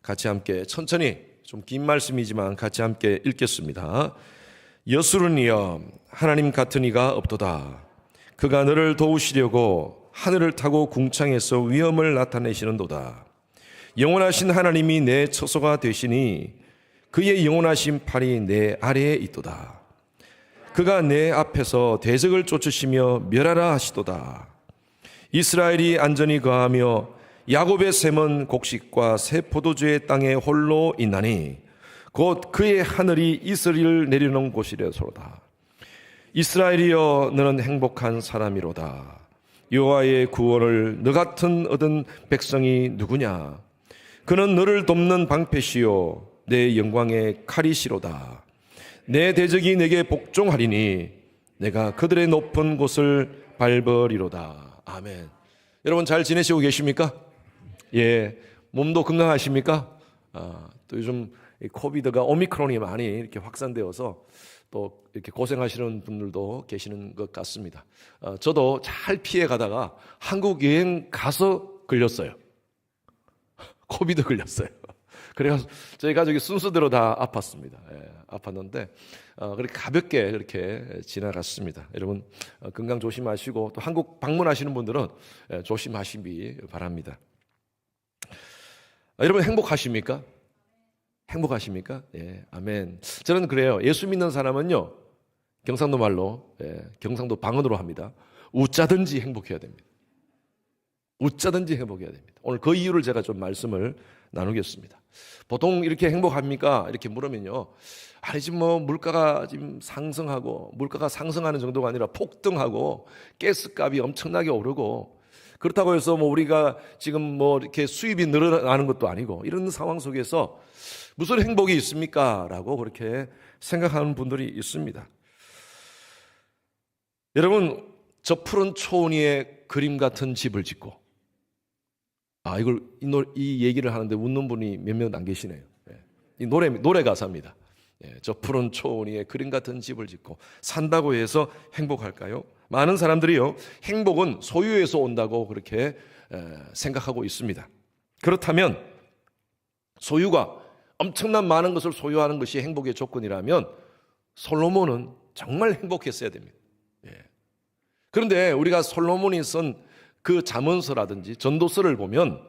같이 함께 천천히, 좀 긴 말씀이지만 같이 함께 읽겠습니다. 여수르니여 하나님 같은 이가 없도다. 그가 너를 도우시려고 하늘을 타고 궁창에서 위엄을 나타내시는도다. 영원하신 하나님이 내 처소가 되시니 그의 영원하신 팔이 내 아래에 있도다. 그가 내 앞에서 대적을 쫓으시며 멸하라 하시도다. 이스라엘이 안전히 거하며 야곱의 샘은 곡식과 새 포도주의 땅에 홀로 있나니 곧 그의 하늘이 이슬을 내리는 곳이려소로다. 이스라엘이여 너는 행복한 사람이로다. 여호와의 구원을 너 같은 얻은 백성이 누구냐? 그는 너를 돕는 방패시요 내 영광의 칼이시로다. 내 대적이 내게 복종하리니 내가 그들의 높은 곳을 밟으리로다. 아멘. 여러분 잘 지내시고 계십니까? 예, 몸도 건강하십니까? 또 요즘 코비드가 오미크론이 많이 이렇게 확산되어서 또 이렇게 고생하시는 분들도 계시는 것 같습니다. 저도 잘 피해 가다가 한국 여행 가서 걸렸어요. 코비드 걸렸어요. 그래서 저희 가족이 순서대로 다 아팠습니다. 예, 아팠는데 그렇게 가볍게 그렇게 지나갔습니다. 여러분 건강 조심하시고 또 한국 방문하시는 분들은 조심하시기 바랍니다. 여러분 행복하십니까? 행복하십니까? 예, 아멘. 저는 그래요. 예수 믿는 사람은요, 경상도 말로, 경상도 방언으로 합니다. 웃자든지 행복해야 됩니다. 웃자든지 행복해야 됩니다. 오늘 그 이유를 제가 좀 말씀을 나누겠습니다. 보통 이렇게 행복합니까? 이렇게 물으면요, 아니 지금 뭐 물가가 지금 상승하고 물가가 상승하는 정도가 아니라 폭등하고 가스값이 엄청나게 오르고 그렇다고 해서 뭐 우리가 지금 뭐 이렇게 수입이 늘어나는 것도 아니고 이런 상황 속에서 무슨 행복이 있습니까? 라고 그렇게 생각하는 분들이 있습니다. 여러분, 저 푸른 초원 위에 그림 같은 집을 짓고, 이 얘기를 하는데 웃는 분이 몇몇 안 계시네요. 이 노래 가사입니다. 저 푸른 초원 위에 그림 같은 집을 짓고 산다고 해서 행복할까요? 많은 사람들이요, 행복은 소유에서 온다고 그렇게 생각하고 있습니다. 그렇다면 소유가 엄청난 많은 것을 소유하는 것이 행복의 조건이라면 솔로몬은 정말 행복했어야 됩니다. 그런데 우리가 솔로몬이 쓴 그 잠언서라든지 전도서를 보면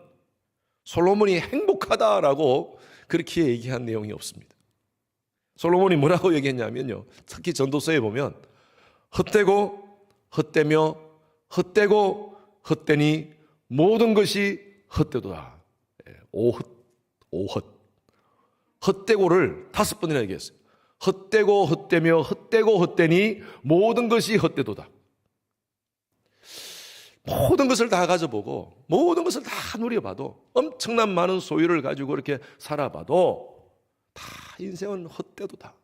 솔로몬이 행복하다라고 그렇게 얘기한 내용이 없습니다. 솔로몬이 뭐라고 얘기했냐면요, 특히 전도서에 보면 헛되고 헛되며 헛되고 헛되니 모든 것이 헛되도다. 오헛. 헛되고를 5번이나 얘기했어요. 헛되고 헛되며 헛되고 헛되니 모든 것이 헛되도다. 모든 것을 다 가져보고 모든 것을 다 누려봐도 엄청난 많은 소유를 가지고 이렇게 살아봐도 다 인생은 헛되도다.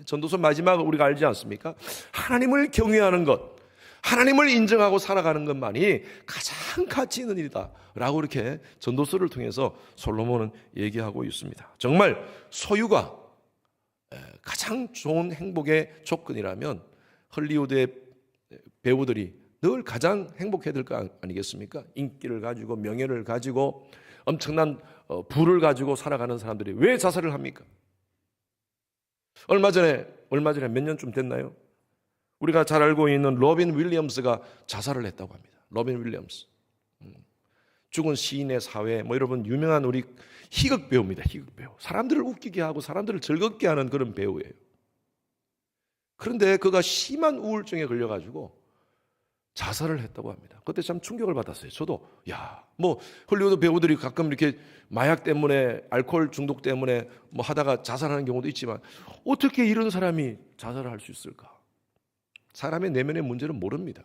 전도서 마지막을 우리가 알지 않습니까? 하나님을 경외하는 것, 하나님을 인정하고 살아가는 것만이 가장 가치 있는 일이다 라고 이렇게 전도서를 통해서 솔로몬은 얘기하고 있습니다. 정말 소유가 가장 좋은 행복의 조건이라면 헐리우드의 배우들이 늘 가장 행복해야 될 거 아니겠습니까? 인기를 가지고 명예를 가지고 엄청난 부를 가지고 살아가는 사람들이 왜 자살을 합니까? 얼마 전에 몇 년쯤 됐나요? 우리가 잘 알고 있는 로빈 윌리엄스가 자살을 했다고 합니다. 로빈 윌리엄스. 죽은 시인의 사회, 뭐 여러분 유명한 우리 희극 배우입니다. 희극 배우. 사람들을 웃기게 하고 사람들을 즐겁게 하는 그런 배우예요. 그런데 그가 심한 우울증에 걸려가지고 자살을 했다고 합니다. 그때 참 충격을 받았어요. 저도 뭐 헐리우드 배우들이 가끔 이렇게 마약 때문에 알코올 중독 때문에 뭐 하다가 자살하는 경우도 있지만 어떻게 이런 사람이 자살을 할 수 있을까? 사람의 내면의 문제는 모릅니다.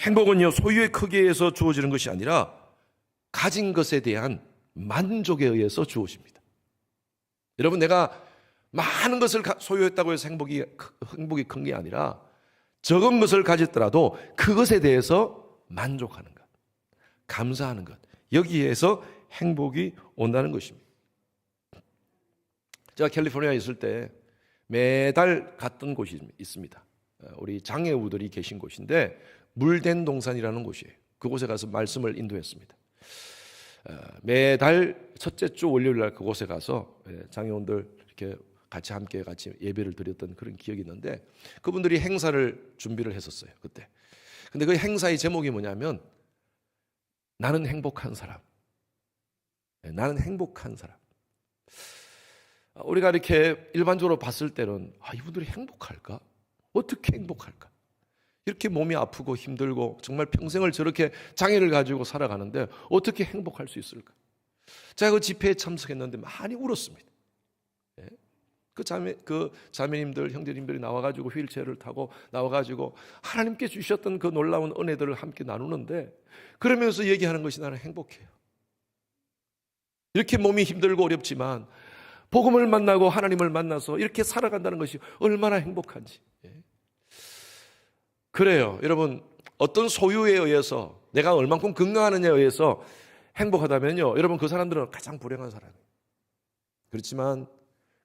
행복은요, 소유의 크기에서 주어지는 것이 아니라 가진 것에 대한 만족에 의해서 주어집니다. 여러분, 내가 많은 것을 소유했다고 해서 행복이 큰 게 아니라 적은 것을 가졌더라도 그것에 대해서 만족하는 것, 감사하는 것, 여기에서 행복이 온다는 것입니다. 제가 캘리포니아에 있을 때 매달 갔던 곳이 있습니다. 우리 장애우들이 계신 곳인데 물된 동산이라는 곳이에요. 그곳에 가서 말씀을 인도했습니다. 매달 첫째 주 월요일 날 그곳에 가서 장애원들 이렇게 같이 예배를 드렸던 그런 기억이 있는데, 그분들이 행사를 준비를 했었어요 그때. 근데 그 행사의 제목이 뭐냐면 나는 행복한 사람. 나는 행복한 사람. 우리가 이렇게 일반적으로 봤을 때는 이분들이 행복할까? 어떻게 행복할까? 이렇게 몸이 아프고 힘들고 정말 평생을 저렇게 장애를 가지고 살아가는데 어떻게 행복할 수 있을까? 제가 그 집회에 참석했는데 많이 울었습니다. 그 자매님들, 형제님들이 나와가지고 휠체어를 타고 나와가지고 하나님께 주셨던 그 놀라운 은혜들을 함께 나누는데, 그러면서 얘기하는 것이 나는 행복해요. 이렇게 몸이 힘들고 어렵지만 복음을 만나고 하나님을 만나서 이렇게 살아간다는 것이 얼마나 행복한지. 그래요 여러분, 어떤 소유에 의해서 내가 얼만큼 건강하느냐에 의해서 행복하다면요, 여러분 그 사람들은 가장 불행한 사람이에요. 그렇지만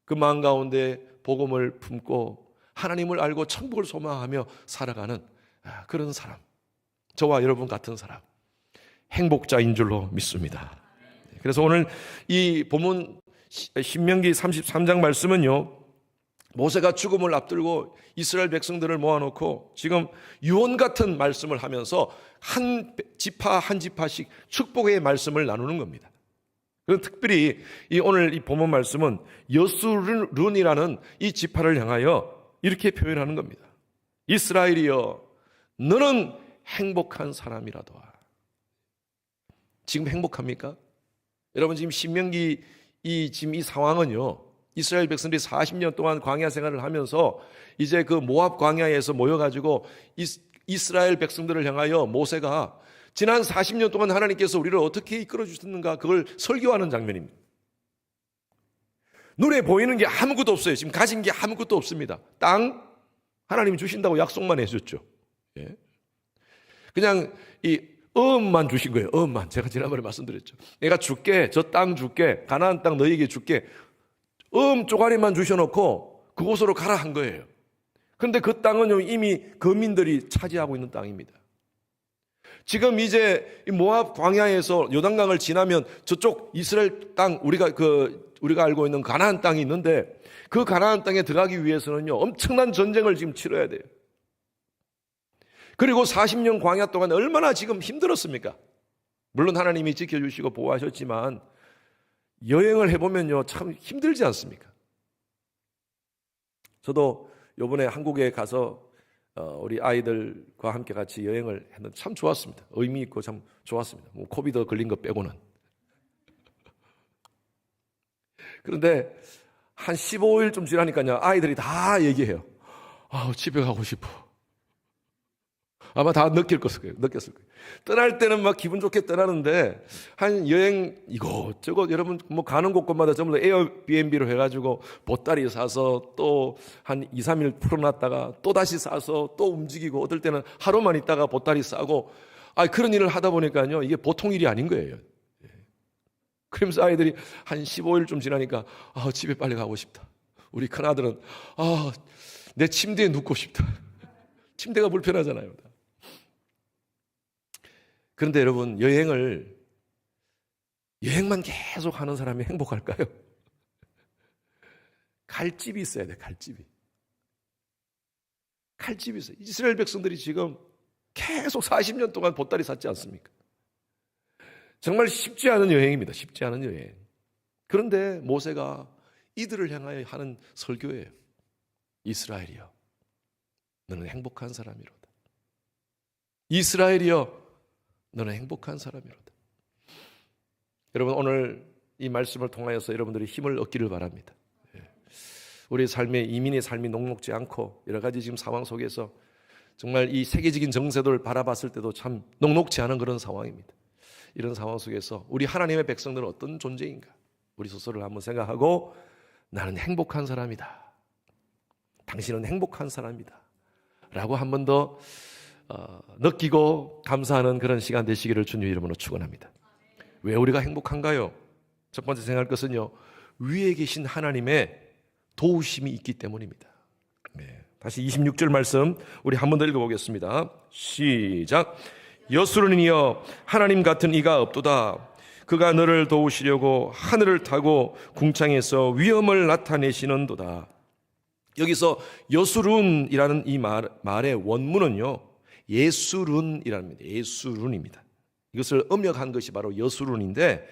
그 마음 가운데 복음을 품고 하나님을 알고 천국을 소망하며 살아가는 그런 사람, 저와 여러분 같은 사람, 행복자인 줄로 믿습니다. 그래서 오늘 이 본문 신명기 33장 말씀은요, 모세가 죽음을 앞두고 이스라엘 백성들을 모아놓고 지금 유언 같은 말씀을 하면서 한 지파 한 지파씩 축복의 말씀을 나누는 겁니다. 그리고 특별히 오늘 이 본문 말씀은 여수룬이라는 이 지파를 향하여 이렇게 표현하는 겁니다. 이스라엘이여, 너는 행복한 사람이라도다. 지금 행복합니까? 여러분, 지금 신명기 지금 이 상황은요, 이스라엘 백성들이 40년 동안 광야 생활을 하면서 이제 그 모압 광야에서 모여가지고 이스라엘 백성들을 향하여 모세가 지난 40년 동안 하나님께서 우리를 어떻게 이끌어 주셨는가, 그걸 설교하는 장면입니다. 눈에 보이는 게 아무것도 없어요. 지금 가진 게 아무것도 없습니다. 땅 하나님이 주신다고 약속만 해줬죠. 그냥 이 엄만 주신 거예요. 엄만. 제가 지난번에 말씀드렸죠. 내가 줄게, 저 땅 줄게, 가나안 땅 너희에게 줄게, 쪼가리만 주셔놓고 그곳으로 가라 한 거예요. 그런데 그 땅은 이미 거민들이 차지하고 있는 땅입니다. 지금 이제 모압 광야에서 요단강을 지나면 저쪽 이스라엘 땅, 우리가 알고 있는 가나안 땅이 있는데, 그 가나안 땅에 들어가기 위해서는요, 엄청난 전쟁을 지금 치러야 돼요. 그리고 40년 광야 동안 얼마나 지금 힘들었습니까? 물론 하나님이 지켜주시고 보호하셨지만 여행을 해보면요, 참 힘들지 않습니까? 저도 이번에 한국에 가서 우리 아이들과 함께 같이 여행을 했는데 참 좋았습니다. 의미 있고 참 좋았습니다. 뭐 코비드 걸린 거 빼고는. 그런데 한 15일쯤 지나니까요, 아이들이 다 얘기해요. 집에 가고 싶어. 아마 다 느꼈을 거예요. 떠날 때는 막 기분 좋게 떠나는데, 한 여행 이것저것 여러분 뭐 가는 곳곳마다 전부 다 에어비앤비로 해가지고 보따리 사서 또 한 2, 3일 풀어놨다가 또 다시 사서 또 움직이고, 어떨 때는 하루만 있다가 보따리 싸고, 그런 일을 하다 보니까요, 이게 보통 일이 아닌 거예요. 그러면서 아이들이 한 15일쯤 지나니까 집에 빨리 가고 싶다. 우리 큰아들은 내 침대에 눕고 싶다. 침대가 불편하잖아요. 그런데 여러분, 여행만 계속 하는 사람이 행복할까요? 갈 집이 있어야 돼. 갈 집이 있어요. 이스라엘 백성들이 지금 계속 40년 동안 보따리 샀지 않습니까? 정말 쉽지 않은 여행입니다. 쉽지 않은 여행. 그런데 모세가 이들을 향하여 하는 설교예요. 이스라엘이여, 너는 행복한 사람이로다. 이스라엘이여, 너는 행복한 사람이로다. 여러분, 오늘 이 말씀을 통하여서 여러분들이 힘을 얻기를 바랍니다. 우리 삶의 이민의 삶이 녹록지 않고 여러 가지 지금 상황 속에서 정말 이 세계적인 정세를 바라봤을 때도 참 녹록지 않은 그런 상황입니다. 이런 상황 속에서 우리 하나님의 백성들은 어떤 존재인가? 우리 스스로를 한번 생각하고, 나는 행복한 사람이다, 당신은 행복한 사람이다 라고 한 번 더 느끼고 감사하는 그런 시간 되시기를 주님 이름으로 축원합니다. 왜 우리가 행복한가요? 첫 번째 생각할 것은요, 위에 계신 하나님의 도우심이 있기 때문입니다. 다시 26절 말씀 우리 한 번 더 읽어보겠습니다. 시작. 여수론이여, 하나님 같은 이가 없도다. 그가 너를 도우시려고 하늘을 타고 궁창에서 위엄을 나타내시는도다. 여기서 여수룬이라는 이 말의 원문은요, 예수룬이랍니다. 예수룬입니다. 이것을 음역한 것이 바로 여수룬인데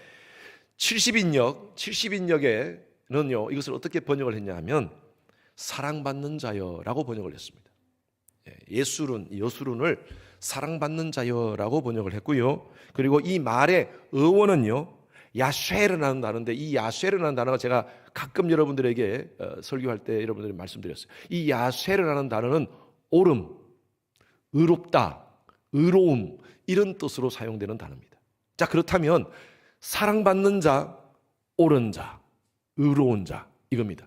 70인역에는요 이것을 어떻게 번역을 했냐 하면 사랑받는 자여라고 번역을 했습니다. 예수룬, 여수룬을 사랑받는 자여라고 번역을 했고요. 그리고 이 말의 어원은요 야쉐르라는 단어인데, 이 야쉐르라는 단어가 제가 가끔 여러분들에게 설교할 때 여러분들이 말씀드렸어요. 이 야쉐르라는 단어는 옳음, 의롭다, 의로움 이런 뜻으로 사용되는 단어입니다. 자, 그렇다면 사랑받는 자, 옳은 자, 의로운 자 이겁니다.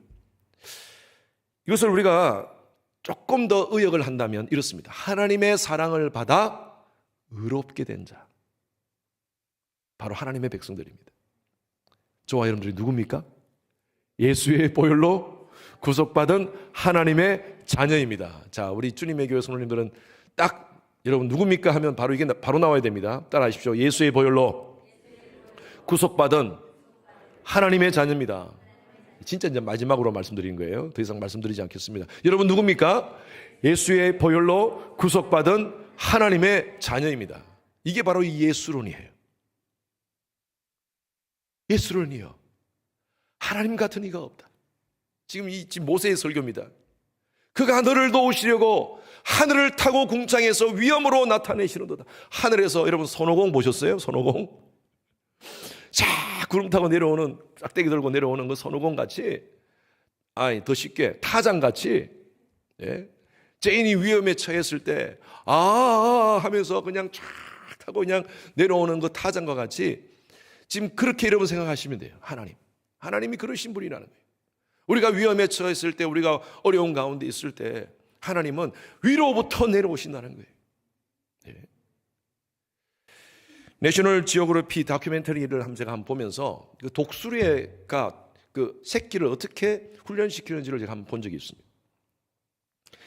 이것을 우리가 조금 더 의역을 한다면 이렇습니다. 하나님의 사랑을 받아 의롭게 된 자, 바로 하나님의 백성들입니다. 저와 여러분들이 누굽니까? 예수의 보혈로 구속받은 하나님의 자녀입니다. 자, 우리 주님의 교회 성도님들은 딱 여러분 누굽니까 하면 바로 이게 바로 나와야 됩니다. 따라하십시오. 예수의 보혈로 구속받은 하나님의 자녀입니다. 진짜 이제 마지막으로 말씀드린 거예요. 더 이상 말씀드리지 않겠습니다. 여러분 누굽니까? 예수의 보혈로 구속받은 하나님의 자녀입니다. 이게 바로 이 예수론이에요. 예수론이요. 하나님 같은 이가 없다. 지금 모세의 설교입니다. 그가 너를 도우시려고 하늘을 타고 궁창에서 위엄으로 나타내시는도다. 하늘에서 여러분 손오공 보셨어요? 손오공? 자, 구름 타고 내려오는, 짝대기 들고 내려오는 그 손오공 같이, 아니 더 쉽게 타장 같이, 예? 죄인이 위험에 처했을 때 하면서 그냥 쫙 타고 그냥 내려오는 그 타장과 같이 지금 그렇게 여러분 생각하시면 돼요. 하나님이 그러신 분이라는 거예요. 우리가 위험에 처했을 때, 우리가 어려운 가운데 있을 때 하나님은 위로부터 내려오신다는 거예요. 예. 내셔널 지오그래피 다큐멘터리를 제가 한번 보면서 그 독수리가 그 새끼를 어떻게 훈련시키는지를 제가 한번 본 적이 있습니다.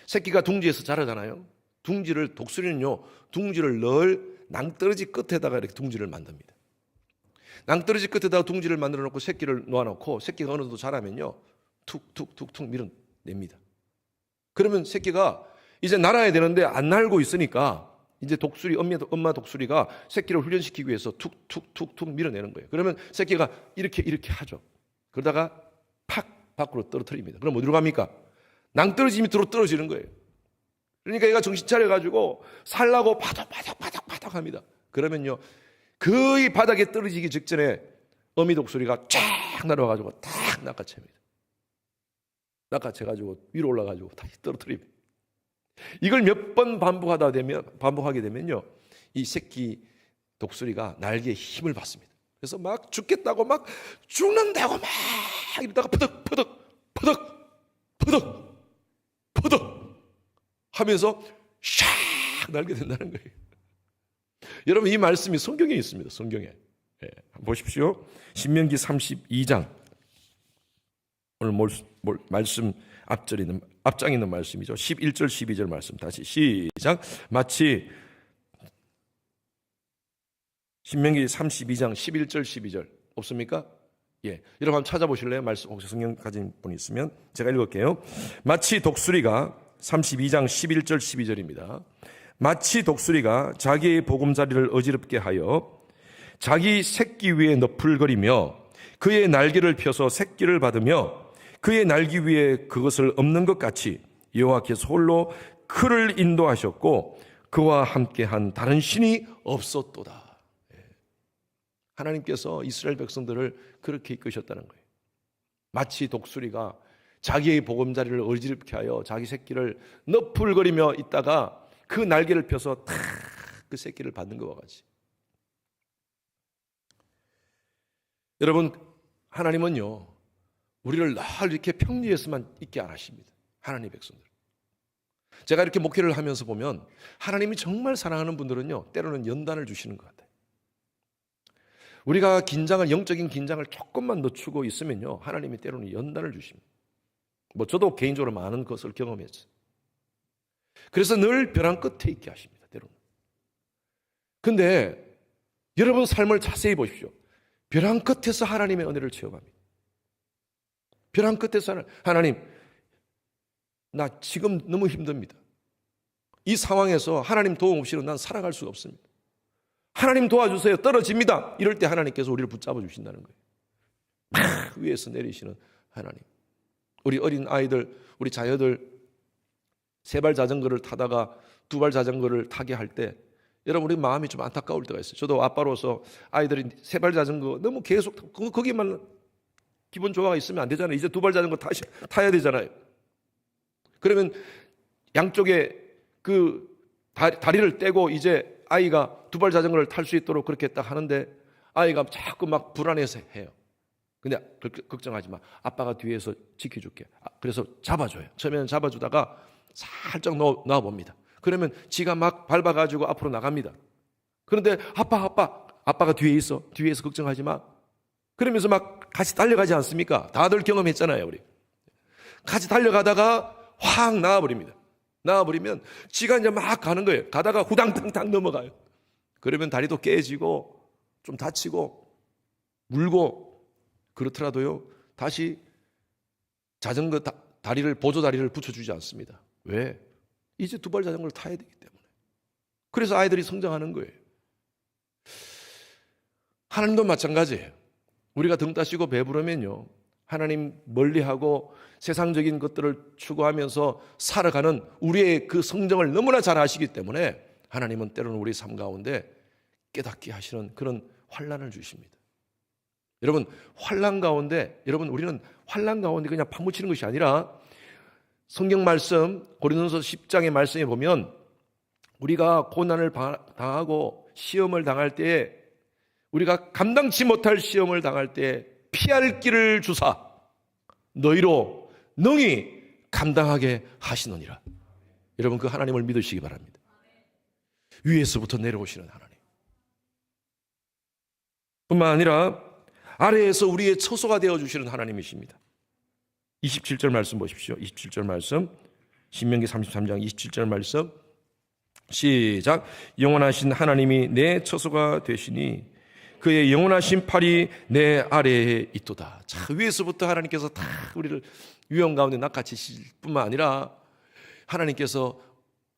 새끼가 둥지에서 자라잖아요. 독수리는요, 둥지를 늘 낭떠러지 끝에다가 이렇게 둥지를 만듭니다. 낭떠러지 끝에다가 둥지를 만들어 놓고 새끼를 놓아놓고 새끼가 어느 정도 자라면요, 툭툭툭툭 밀어냅니다. 그러면 새끼가 이제 날아야 되는데 안 날고 있으니까 이제 엄마 독수리가 새끼를 훈련시키기 위해서 툭툭툭툭 밀어내는 거예요. 그러면 새끼가 이렇게 하죠. 그러다가 팍 밖으로 떨어뜨립니다. 그럼 어디로 갑니까? 낭떠러지 밑으로 떨어지는 거예요. 그러니까 얘가 정신 차려가지고 살라고 파닥파닥 합니다. 그러면요, 거의 바닥에 떨어지기 직전에 어미 독수리가 쫙 날아와가지고 탁 낚아챕니다. 낚아채가지고 위로 올라가지고 다시 떨어뜨립니다. 이걸 몇 번 반복하게 되면요, 이 새끼 독수리가 날개에 힘을 받습니다. 그래서 막 죽겠다고 막 죽는다고 막 이러다가 퍼덕 하면서 샥 날게 된다는 거예요. 여러분, 이 말씀이 성경에 있습니다. 성경에. 예, 보십시오. 신명기 32장. 오늘 말씀 앞장에 있는 말씀이죠. 11절 12절 말씀 다시 시작. 마치 신명기 32장 11절 12절 없습니까? 예, 여러분 한번 찾아보실래요? 말씀 혹시 성경 가진 분이 있으면 제가 읽을게요. 마치 독수리가 32장 11절 12절입니다. 마치 독수리가 자기의 보금자리를 어지럽게 하여 자기 새끼 위에 너풀거리며 그의 날개를 펴서 새끼를 받으며 그의 날개 위에 그것을 엎는 것 같이 여호와께서 홀로 그를 인도하셨고 그와 함께한 다른 신이 없었도다. 하나님께서 이스라엘 백성들을 그렇게 이끄셨다는 거예요. 마치 독수리가 자기의 보금자리를 어지럽게 하여 자기 새끼를 너풀거리며 있다가 그 날개를 펴서 탁 그 새끼를 받는 것과 같이. 여러분, 하나님은요, 우리를 늘 이렇게 평리에서만 있게 안 하십니다. 하나님의 백성들. 제가 이렇게 목회를 하면서 보면 하나님이 정말 사랑하는 분들은요, 때로는 연단을 주시는 것 같아요. 우리가 영적인 긴장을 조금만 늦추고 있으면요, 하나님이 때로는 연단을 주십니다. 저도 개인적으로 많은 것을 경험했어요. 그래서 늘 벼랑 끝에 있게 하십니다, 때로는. 근데 여러분 삶을 자세히 보십시오. 벼랑 끝에서 하나님의 은혜를 체험합니다. 벼랑 끝에서 하나님, 나 지금 너무 힘듭니다. 이 상황에서 하나님 도움 없이는 난 살아갈 수가 없습니다. 하나님 도와주세요. 떨어집니다. 이럴 때 하나님께서 우리를 붙잡아 주신다는 거예요. 막 위에서 내리시는 하나님. 우리 어린 아이들, 우리 자녀들 세발 자전거를 타다가 두발 자전거를 타게 할 때 여러분 우리 마음이 좀 안타까울 때가 있어요. 저도 아빠로서 아이들이 세발 자전거 너무 계속 거기만 기분 좋아가 있으면 안 되잖아요. 이제 두발 자전거 타야 되잖아요. 그러면 양쪽에 그 다리를 떼고 이제 아이가 두발 자전거를 탈 수 있도록 그렇게 딱 하는데 아이가 자꾸 막 불안해서 해요. 근데 걱정하지 마. 아빠가 뒤에서 지켜줄게. 그래서 잡아줘요. 처음에는 잡아주다가 살짝 놔봅니다. 그러면 지가 막 밟아가지고 앞으로 나갑니다. 그런데 아빠가 뒤에 있어. 뒤에서 걱정하지 마. 그러면서 막 같이 달려가지 않습니까? 다들 경험했잖아요, 우리. 같이 달려가다가 확 나와버립니다. 나와버리면 지가 이제 막 가는 거예요. 가다가 후당탕탕 넘어가요. 그러면 다리도 깨지고 좀 다치고 물고 그렇더라도요 다시 자전거 보조 다리를 붙여주지 않습니다. 왜? 이제 두발 자전거를 타야 되기 때문에. 그래서 아이들이 성장하는 거예요. 하나님도 마찬가지예요. 우리가 등 따시고 배부르면요 하나님 멀리하고 세상적인 것들을 추구하면서 살아가는 우리의 그 성정을 너무나 잘 아시기 때문에 하나님은 때로는 우리 삶 가운데 깨닫게 하시는 그런 환난을 주십니다. 여러분 환난 가운데 우리는 환난 가운데 그냥 파묻히는 것이 아니라 성경 말씀 고린도서 10장의 말씀에 보면 우리가 고난을 당하고 시험을 당할 때에 우리가 감당치 못할 시험을 당할 때 피할 길을 주사 너희로 능히 감당하게 하시느니라. 여러분 그 하나님을 믿으시기 바랍니다. 위에서부터 내려오시는 하나님 뿐만 아니라 아래에서 우리의 처소가 되어주시는 하나님이십니다. 27절 말씀 보십시오. 27절 말씀 신명기 33장 27절 말씀 시작. 영원하신 하나님이 내 처소가 되시니 그의 영원하신 팔이 내 아래에 있도다. 자, 위에서부터 하나님께서 다 우리를 위험 가운데 낚아채실 뿐만 아니라 하나님께서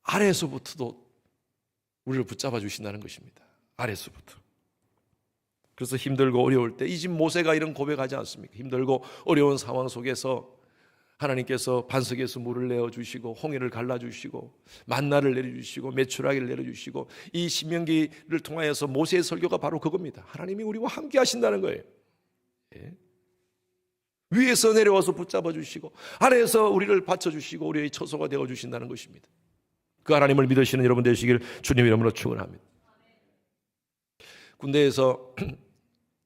아래에서부터도 우리를 붙잡아 주신다는 것입니다. 아래에서부터. 그래서 힘들고 어려울 때 이 집 모세가 이런 고백하지 않습니까? 힘들고 어려운 상황 속에서 하나님께서 반석에서 물을 내어주시고 홍해를 갈라주시고 만나를 내려주시고 메추라기를 내려주시고 이 신명기를 통하여서 모세의 설교가 바로 그겁니다. 하나님이 우리와 함께 하신다는 거예요. 예. 위에서 내려와서 붙잡아 주시고 아래에서 우리를 받쳐주시고 우리의 처소가 되어주신다는 것입니다. 그 하나님을 믿으시는 여러분 되시길 주님 이름으로 축원합니다. 군대에서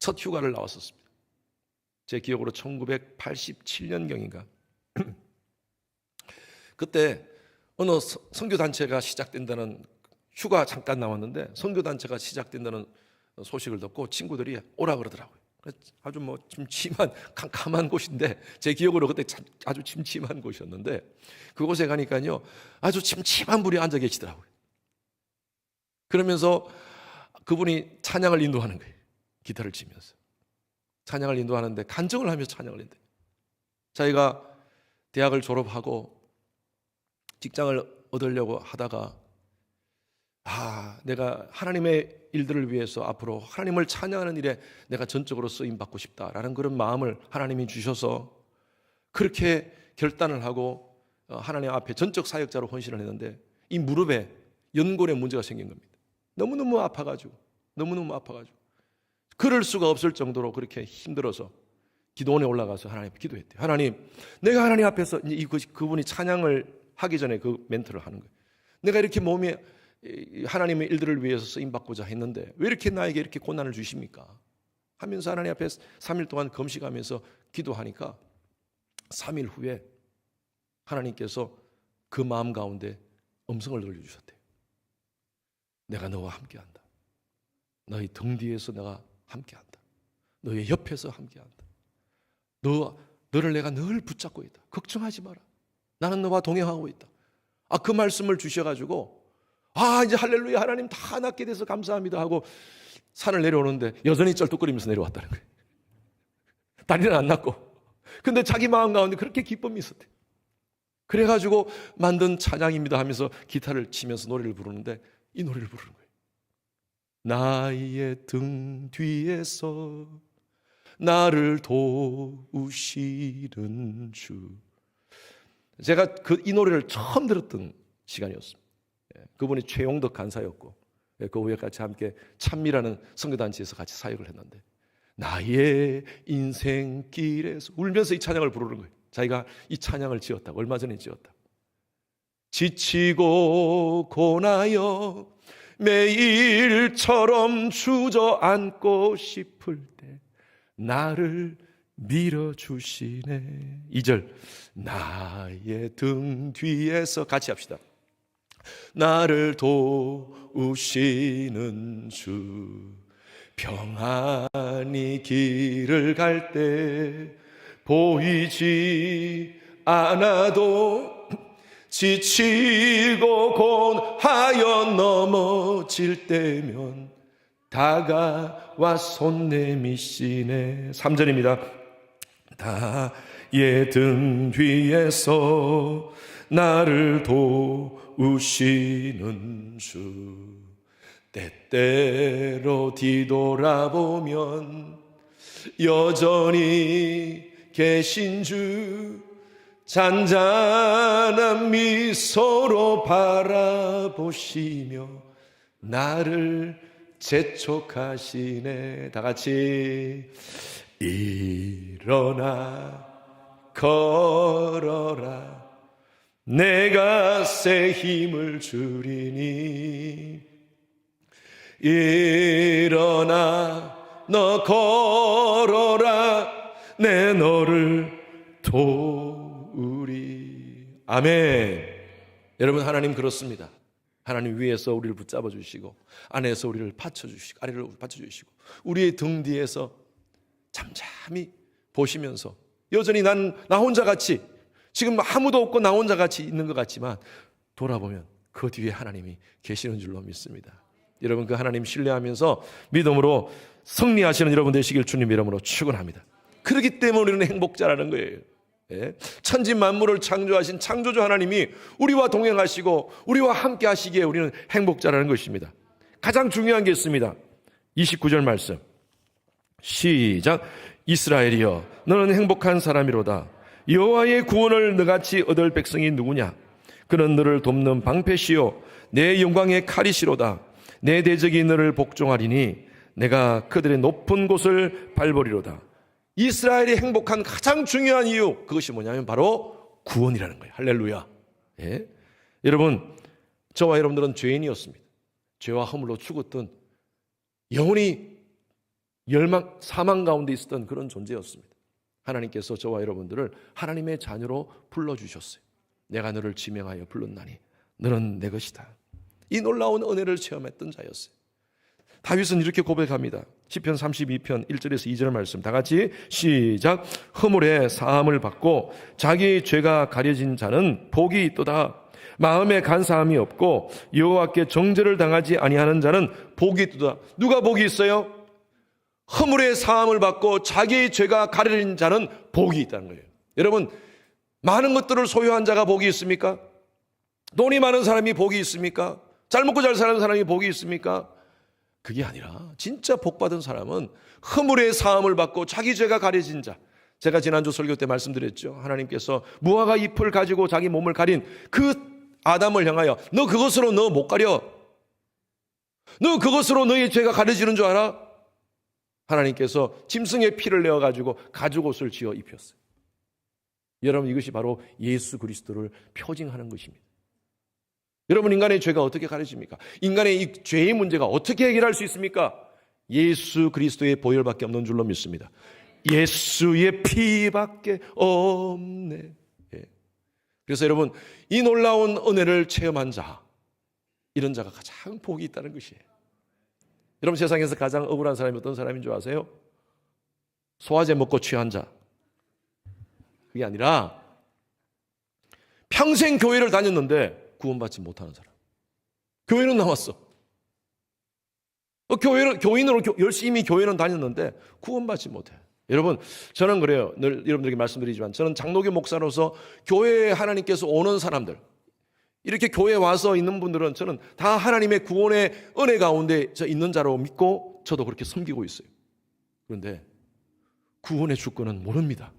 첫 휴가를 나왔었습니다. 제 기억으로 1987년경인가 그때 어느 선교단체가 시작된다는 휴가 잠깐 나왔는데 선교단체가 시작된다는 소식을 듣고 친구들이 오라 그러더라고요. 아주 뭐 침침한 캄캄한 곳인데 제 기억으로 그때 아주 침침한 곳이었는데 그곳에 가니까요 아주 침침한 분이 앉아 계시더라고요. 그러면서 그분이 찬양을 인도하는 거예요. 기타를 치면서 찬양을 인도하는데 간증을 하면서 찬양을 인도해요. 자기가 대학을 졸업하고 직장을 얻으려고 하다가 내가 하나님의 일들을 위해서 앞으로 하나님을 찬양하는 일에 내가 전적으로 쓰임받고 싶다라는 그런 마음을 하나님이 주셔서 그렇게 결단을 하고 하나님 앞에 전적 사역자로 헌신을 했는데 이 무릎에 연골에 문제가 생긴 겁니다. 너무너무 아파가지고 걸을 수가 없을 정도로 그렇게 힘들어서 기도원에 올라가서 하나님 앞에 기도했대요. 하나님, 내가 하나님 앞에서 그분이 찬양을 하기 전에 그 멘트를 하는 거예요. 내가 이렇게 몸에 하나님의 일들을 위해서 쓰임받고자 했는데 왜 이렇게 나에게 이렇게 고난을 주십니까? 하면서 하나님 앞에 3일 동안 금식하면서 기도하니까 3일 후에 하나님께서 그 마음 가운데 음성을 들려주셨대요. 내가 너와 함께한다. 너희 등 뒤에서 내가 함께한다. 너의 옆에서 함께한다. 너를 내가 늘 붙잡고 있다. 걱정하지 마라. 나는 너와 동행하고 있다. 그 말씀을 주셔가지고 이제 할렐루야 하나님 다 낫게 돼서 감사합니다 하고 산을 내려오는데 여전히 쩔뚝거리면서 내려왔다는 거예요. 다리는 안 났고. 근데 자기 마음 가운데 그렇게 기쁨이 있었대요. 그래가지고 만든 찬양입니다 하면서 기타를 치면서 노래를 부르는데 이 노래를 부르는 거예요. 나의 등 뒤에서 나를 도우시는 주. 제가 이 노래를 처음 들었던 시간이었습니다. 그분이 최용덕 간사였고 그 후에 같이 함께 찬미라는 선교단체에서 같이 사역을 했는데 나의 인생길에서 울면서 이 찬양을 부르는 거예요. 자기가 이 찬양을 지었다고, 얼마 전에 지었다고. 지치고 고나여 매일처럼 주저앉고 싶을 때 나를 밀어주시네. 2절 나의 등 뒤에서 같이 합시다. 나를 도우시는 주 평안히 길을 갈 때 보이지 않아도 지치고 곤하여 넘어질 때면 다가와 손 내미시네. 3절입니다. 나의 등 뒤에서 나를 도우시는 주 때때로 뒤돌아보면 여전히 계신 주 잔잔한 미소로 바라보시며 나를 재촉하시네. 다 같이 일어나 걸어라 내가 새 힘을 주리니 일어나 너 걸어라 내 너를 도우리. 아멘. 여러분, 하나님 그렇습니다. 하나님 위에서 우리를 붙잡아 주시고 안에서 우리를 받쳐주시고 아래를 받쳐주시고 우리의 등 뒤에서 잠잠히 보시면서 여전히 나 혼자 같이 지금 아무도 없고 나 혼자 같이 있는 것 같지만 돌아보면 그 뒤에 하나님이 계시는 줄로 믿습니다. 여러분, 그 하나님 신뢰하면서 믿음으로 승리하시는 여러분 되시길 주님 이름으로 축원합니다. 그렇기 때문에 우리는 행복자라는 거예요. 예? 천지 만물을 창조하신 창조주 하나님이 우리와 동행하시고 우리와 함께 하시기에 우리는 행복자라는 것입니다. 가장 중요한 게 있습니다. 29절 말씀 시작. 이스라엘이여 너는 행복한 사람이로다. 여호와의 구원을 너같이 얻을 백성이 누구냐. 그는 너를 돕는 방패시요 내 영광의 칼이시로다. 내 대적이 너를 복종하리니 내가 그들의 높은 곳을 밟으리로다. 이스라엘이 행복한 가장 중요한 이유, 그것이 뭐냐면 바로 구원이라는 거예요. 할렐루야. 예? 여러분, 저와 여러분들은 죄인이었습니다. 죄와 허물로 죽었던 영원히 사망 가운데 있었던 그런 존재였습니다. 하나님께서 저와 여러분들을 하나님의 자녀로 불러주셨어요. 내가 너를 지명하여 불렀나니 너는 내 것이다. 이 놀라운 은혜를 체험했던 자였어요. 다윗은 이렇게 고백합니다. 시편 32편 1절에서 2절 말씀 다 같이 시작. 허물에 사함을 받고 자기 죄가 가려진 자는 복이 있도다. 마음에 간사함이 없고 여호와께 정죄를 당하지 아니하는 자는 복이 있도다. 누가 복이 있어요? 허물에 사함을 받고 자기의 죄가 가려진 자는 복이 있다는 거예요. 여러분, 많은 것들을 소유한 자가 복이 있습니까? 돈이 많은 사람이 복이 있습니까? 잘 먹고 잘 사는 사람이 복이 있습니까? 그게 아니라 진짜 복받은 사람은 허물의 사함을 받고 자기 죄가 가려진 자. 제가 지난주 설교 때 말씀드렸죠. 하나님께서 무화과 잎을 가지고 자기 몸을 가린 그 아담을 향하여 너 그것으로 너 못 가려. 너 그것으로 너의 죄가 가려지는 줄 알아? 하나님께서 짐승의 피를 내어가지고 가죽옷을 지어 입혔어요. 여러분, 이것이 바로 예수 그리스도를 표징하는 것입니다. 여러분, 인간의 죄가 어떻게 가려집니까? 인간의 이 죄의 문제가 어떻게 해결할 수 있습니까? 예수 그리스도의 보혈밖에 없는 줄로 믿습니다. 예수의 피밖에 없네. 예. 그래서 여러분, 이 놀라운 은혜를 체험한 자, 이런 자가 가장 복이 있다는 것이에요. 여러분, 세상에서 가장 억울한 사람이 어떤 사람인 줄 아세요? 소화제 먹고 취한 자. 그게 아니라 평생 교회를 다녔는데 구원받지 못하는 사람. 교회는 나왔어. 교인으로 열심히 교회는 다녔는데 구원받지 못해. 여러분, 저는 그래요. 늘 여러분들에게 말씀드리지만 저는 장로교 목사로서 교회에 하나님께서 오는 사람들, 이렇게 교회에 와서 있는 분들은 저는 다 하나님의 구원의 은혜 가운데 있는 자로 믿고 저도 그렇게 섬기고 있어요. 그런데 구원의 주권은 모릅니다.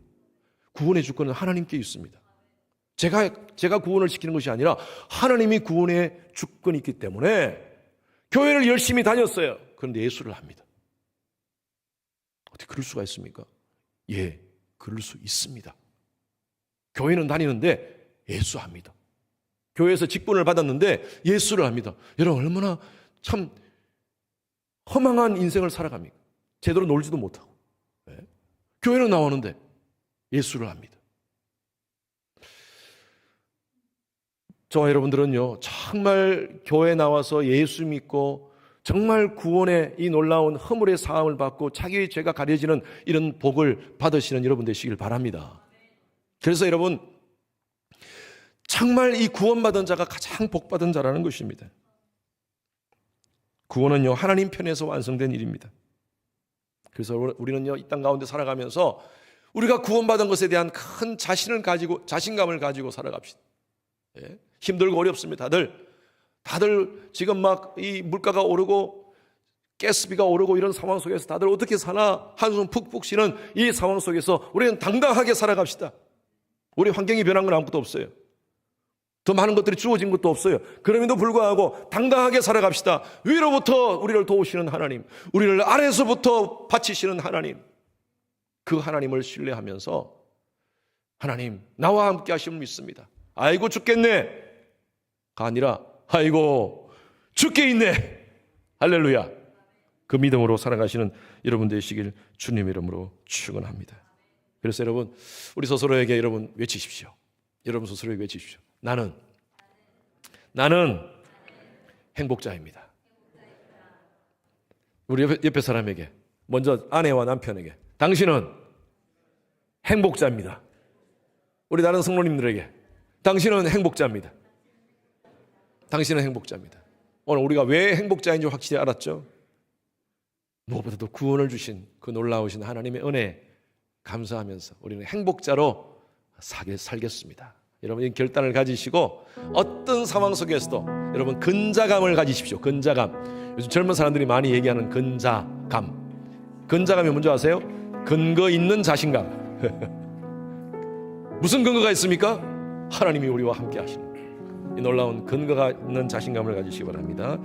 구원의 주권은 하나님께 있습니다. 제가 구원을 시키는 것이 아니라 하나님이 구원의 주권이 있기 때문에 교회를 열심히 다녔어요. 그런데 예수를 합니다. 어떻게 그럴 수가 있습니까? 예, 그럴 수 있습니다. 교회는 다니는데 예수합니다. 교회에서 직분을 받았는데 예수를 합니다. 여러분, 얼마나 참 허망한 인생을 살아갑니까? 제대로 놀지도 못하고. 네? 교회는 나오는데 예수를 합니다. 저와 여러분들은요, 정말 교회 나와서 예수 믿고 정말 구원의 이 놀라운 허물의 사함을 받고 자기의 죄가 가려지는 이런 복을 받으시는 여러분 되시길 바랍니다. 그래서 여러분, 정말 이 구원받은 자가 가장 복받은 자라는 것입니다. 구원은요, 하나님 편에서 완성된 일입니다. 그래서 우리는요, 이 땅 가운데 살아가면서 우리가 구원받은 것에 대한 큰 자신감을 가지고 살아갑시다. 예? 힘들고 어렵습니다. 다들 지금 막 이 물가가 오르고 가스비가 오르고 이런 상황 속에서 다들 어떻게 사나 한숨 푹푹 쉬는 이 상황 속에서 우리는 당당하게 살아갑시다. 우리 환경이 변한 건 아무것도 없어요. 더 많은 것들이 주어진 것도 없어요. 그럼에도 불구하고 당당하게 살아갑시다. 위로부터 우리를 도우시는 하나님, 우리를 아래서부터 바치시는 하나님, 그 하나님을 신뢰하면서 하나님, 나와 함께 하심을 믿습니다. 아이고 죽겠네 가 아니라 아이고 죽게 있네, 할렐루야, 그 믿음으로 살아가시는 여러분 되시길 주님 이름으로 축원합니다. 그래서 여러분, 우리 스스로에게 여러분 외치십시오. 여러분 스스로에게 외치십시오. 나는 행복자입니다. 우리 옆에 사람에게, 먼저 아내와 남편에게, 당신은 행복자입니다. 우리 다른 성도님들에게, 당신은 행복자입니다. 당신은 행복자입니다. 오늘 우리가 왜 행복자인지 확실히 알았죠? 무엇보다도 구원을 주신 그 놀라우신 하나님의 은혜 감사하면서 우리는 행복자로 살겠습니다. 여러분, 이 결단을 가지시고 어떤 상황 속에서도 여러분 근자감을 가지십시오. 근자감. 요즘 젊은 사람들이 많이 얘기하는 근자감. 근자감이 뭔지 아세요? 근거 있는 자신감. 무슨 근거가 있습니까? 하나님이 우리와 함께 하시는 이 놀라운 근거가 있는 자신감을 가지시기 바랍니다.